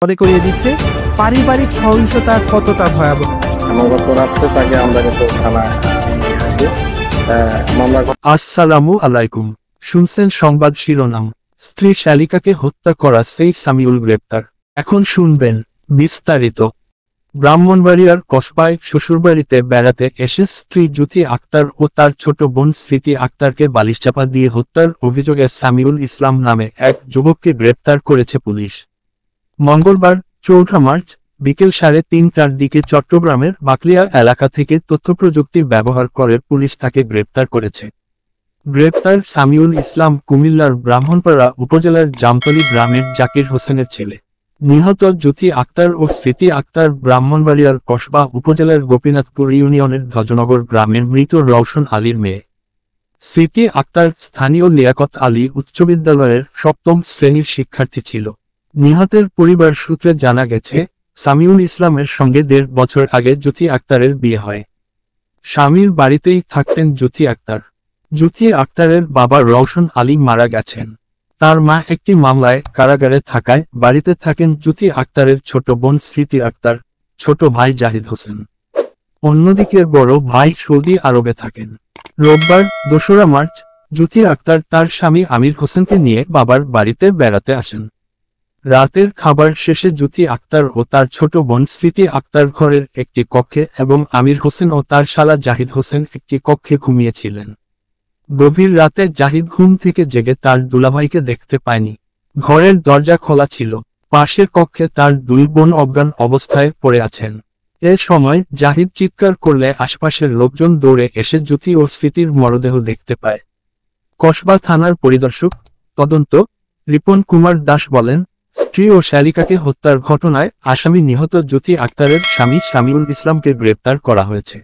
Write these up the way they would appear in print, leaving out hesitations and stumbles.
মনে করিয়ে দিচ্ছে পারিবারিক সহিংসতা কতটা ভয়াবহ। গত রাত্রে তাকে আমরা কিন্তু থানায় আসসালামু আলাইকুম। শুনছেন সংবাদ শিরোনাম। স্ত্রী শালিকাকে হত্যা করা সেই সামিউল গ্রেপ্তার। এখন শুনবেন বিস্তারিত। ব্রাহ্মণবাড়িয়ার কসবায় শ্বশুরবাড়িতে বেড়াতে এসে স্ত্রী জ্যোতি আক্তার ও তার ছোট বোন স্মৃতি আক্তারকে বালিশচাপা দিয়ে হত্যার অভিযোগে সামিউল ইসলাম নামে এক যুবককে গ্রেপ্তার করেছে পুলিশ। মঙ্গলবার 4 মার্চ বিকেল 3:30টার দিকে চট্টগ্রামের বাকলিয়া এলাকা থেকে তথ্যপ্রযুক্তি ব্যবহার করে পুলিশ তাকে গ্রেপ্তার করেছে। গ্রেপ্তার সামিউল ইসলাম কুমিল্লার ব্রাহ্মণপাড়া উপজেলার জামতলী গ্রামের জাকির হোসেনের ছেলে। নিহত জ্যোতি আক্তার ও স্মৃতি আক্তার ব্রাহ্মণবাড়িয়ার কসবা উপজেলার গোপীনাথপুর ইউনিয়নের ধ্বজনগর গ্রামের মৃত রওশন আলীর মেয়ে। স্মৃতি আক্তার স্থানীয় লিয়াকত আলী উচ্চ বিদ্যালয়ের 7ম শ্রেণীর শিক্ষার্থী ছিল। নিহতের পরিবার সূত্রে জানা গেছে, সামিউল ইসলামের সঙ্গে 1.5 বছর আগে জ্যোতি আক্তারের বিয়ে হয়। স্বামীর বাড়িতেই থাকতেন জ্যোতি আক্তার। জ্যোতি আক্তারের বাবা রওশন আলী মারা গেছেন। তার মা একটি মামলায় কারাগারে থাকায় বাড়িতে থাকেন জ্যোতি আক্তারের ছোট বোন স্মৃতি আক্তার, ছোট ভাই জাহিদ হোসেন। অন্যদিকে বড় ভাই সৌদি আরবে থাকেন। রোববার 2 মার্চ জ্যোতি আক্তার তার স্বামী আমির হোসেনকে নিয়ে বাবার বাড়িতে বেড়াতে আসেন। রাতের খাবার শেষে জ্যোতি আক্তার ও তার ছোট বোন স্মৃতি আক্তার ঘরের একটি কক্ষে এবং আমির হোসেন ও তার শালা জাহিদ হোসেন একটি কক্ষে ঘুমিয়েছিলেন। গভীর রাতে জাহিদ ঘুম থেকে জেগে তার দুলাভাইকে দেখতে পায়নি। ঘরের দরজা খোলা ছিল। পাশের কক্ষে তার 2 বোন অজ্ঞান অবস্থায় পড়ে আছেন। এ সময় জাহিদ চিৎকার করলে আশপাশের লোকজন দৌড়ে এসে জ্যোতি ও স্মৃতির মরদেহ দেখতে পায়। কসবা থানার পরিদর্শক তদন্ত রিপন কুমার দাস বলেন, স্ত্রী ও শালিকাকে হত্যার ঘটনায় আসামি নিহত জ্যোতি আক্তারের স্বামী সামিউল ইসলামকে গ্রেপ্তার করা হয়েছে।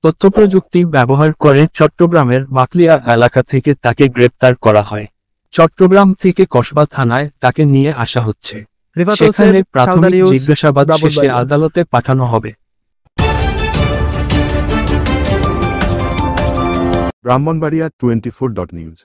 তথ্যপ্রযুক্তি ব্যবহার করে চট্টগ্রামের বাকলিয়া এলাকা থেকে তাকে গ্রেপ্তার করা হয়। চট্টগ্রাম থেকে কসবা থানায় তাকে নিয়ে আসা হচ্ছে। সেখানে প্রাথমিক জিজ্ঞাসাবাদ শেষে আদালতে পাঠানো হবে। ব্রাহ্মণবাড়িয়া 24.news